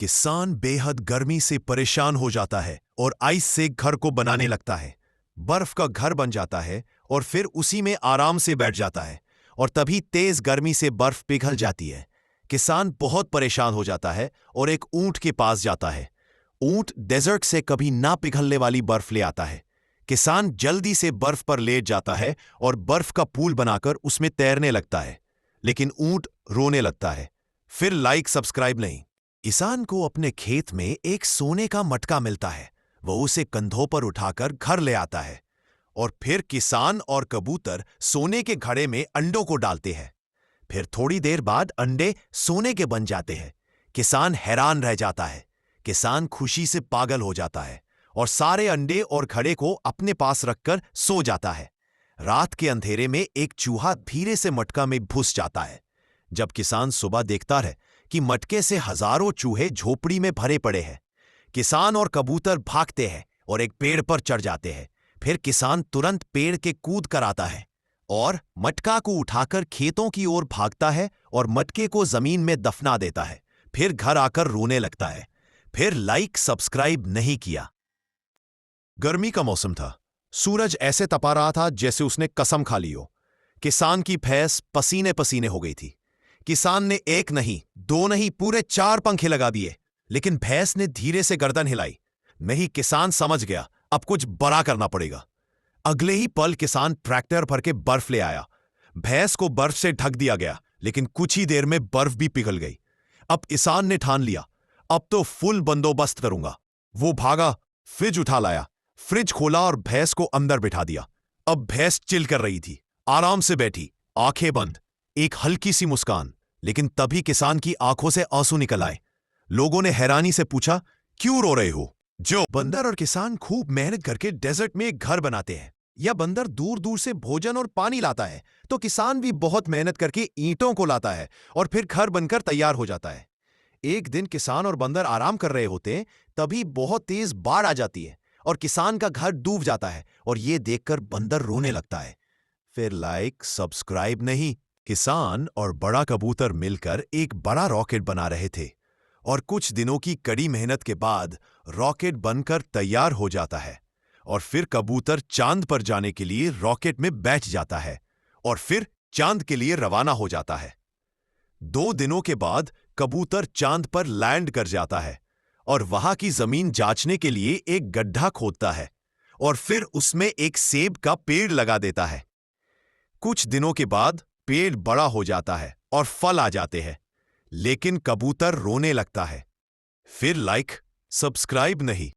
किसान बेहद गर्मी से परेशान हो जाता है और आइस से घर को बनाने लगता है। बर्फ का घर बन जाता है और फिर उसी में आराम से बैठ जाता है और तभी तेज गर्मी से बर्फ पिघल जाती है। किसान बहुत परेशान हो जाता है और एक ऊंट के पास जाता है। ऊंट डेजर्ट से कभी ना पिघलने वाली बर्फ ले आता है। किसान जल्दी से बर्फ पर लेट जाता है और बर्फ का पूल बनाकर उसमें तैरने लगता है, लेकिन ऊंट रोने लगता है। फिर लाइक सब्सक्राइब नहीं। किसान को अपने खेत में एक सोने का मटका मिलता है। वह उसे कंधों पर उठाकर घर ले आता है और फिर किसान और कबूतर सोने के घड़े में अंडों को डालते हैं। फिर थोड़ी देर बाद अंडे सोने के बन जाते हैं। किसान हैरान रह जाता है। किसान खुशी से पागल हो जाता है और सारे अंडे और घड़े को अपने पास रखकर सो जाता है। रात के अंधेरे में एक चूहा धीरे से मटका में घुस जाता है। जब किसान सुबह देखता है कि मटके से हजारों चूहे झोपड़ी में भरे पड़े हैं, किसान और कबूतर भागते हैं और एक पेड़ पर चढ़ जाते हैं। फिर किसान तुरंत पेड़ के कूद कर आता है और मटका को उठाकर खेतों की ओर भागता है और मटके को जमीन में दफना देता है। फिर घर आकर रोने लगता है। फिर लाइक सब्सक्राइब नहीं किया। गर्मी का मौसम था। सूरज ऐसे तपा रहा था जैसे उसने कसम खा ली हो। किसान की भैंस पसीने पसीने हो गई थी। किसान ने एक नहीं, दो नहीं, पूरे 4 पंखे लगा दिए, लेकिन भैंस ने धीरे से गर्दन हिलाई। नहीं, किसान समझ गया, अब कुछ बड़ा करना पड़ेगा। अगले ही पल किसान ट्रैक्टर भर के बर्फ ले आया। भैंस को बर्फ से ढक दिया गया, लेकिन कुछ ही देर में बर्फ भी पिघल गई। अब किसान ने ठान लिया, अब तो फुल बंदोबस्त करूंगा। वो भागा, फ्रिज उठा लाया, फ्रिज खोला और भैंस को अंदर बिठा दिया। अब भैंस चिल कर रही थी, आराम से बैठी, आंखें बंद, एक हल्की सी मुस्कान। लेकिन तभी किसान की आंखों से आंसू निकल आए। लोगों ने हैरानी से पूछा, क्यों रो रहे हो? जो बंदर और किसान खूब मेहनत करके डेजर्ट में एक घर बनाते हैं, या बंदर दूर दूर से भोजन और पानी लाता है, तो किसान भी बहुत मेहनत करके ईंटों को लाता है और फिर घर बनकर तैयार हो जाता है। एक दिन किसान और बंदर आराम कर रहे होते हैं, तभी बहुत तेज बाढ़ आ जाती है और किसान का घर डूब जाता है और ये देखकर बंदर रोने लगता है। फिर लाइक सब्सक्राइब नहीं। किसान और बड़ा कबूतर मिलकर एक बड़ा रॉकेट बना रहे थे और कुछ दिनों की कड़ी मेहनत के बाद रॉकेट बनकर तैयार हो जाता है और फिर कबूतर चांद पर जाने के लिए रॉकेट में बैठ जाता है और फिर चांद के लिए रवाना हो जाता है। 2 दिनों के बाद कबूतर चांद पर लैंड कर जाता है और वहां की जमीन जांचने के लिए एक गड्ढा खोदता है और फिर उसमें एक सेब का पेड़ लगा देता है। कुछ दिनों के बाद पेड़ बड़ा हो जाता है और फल आ जाते हैं, लेकिन कबूतर रोने लगता है। फिर लाइक सब्सक्राइब नहीं।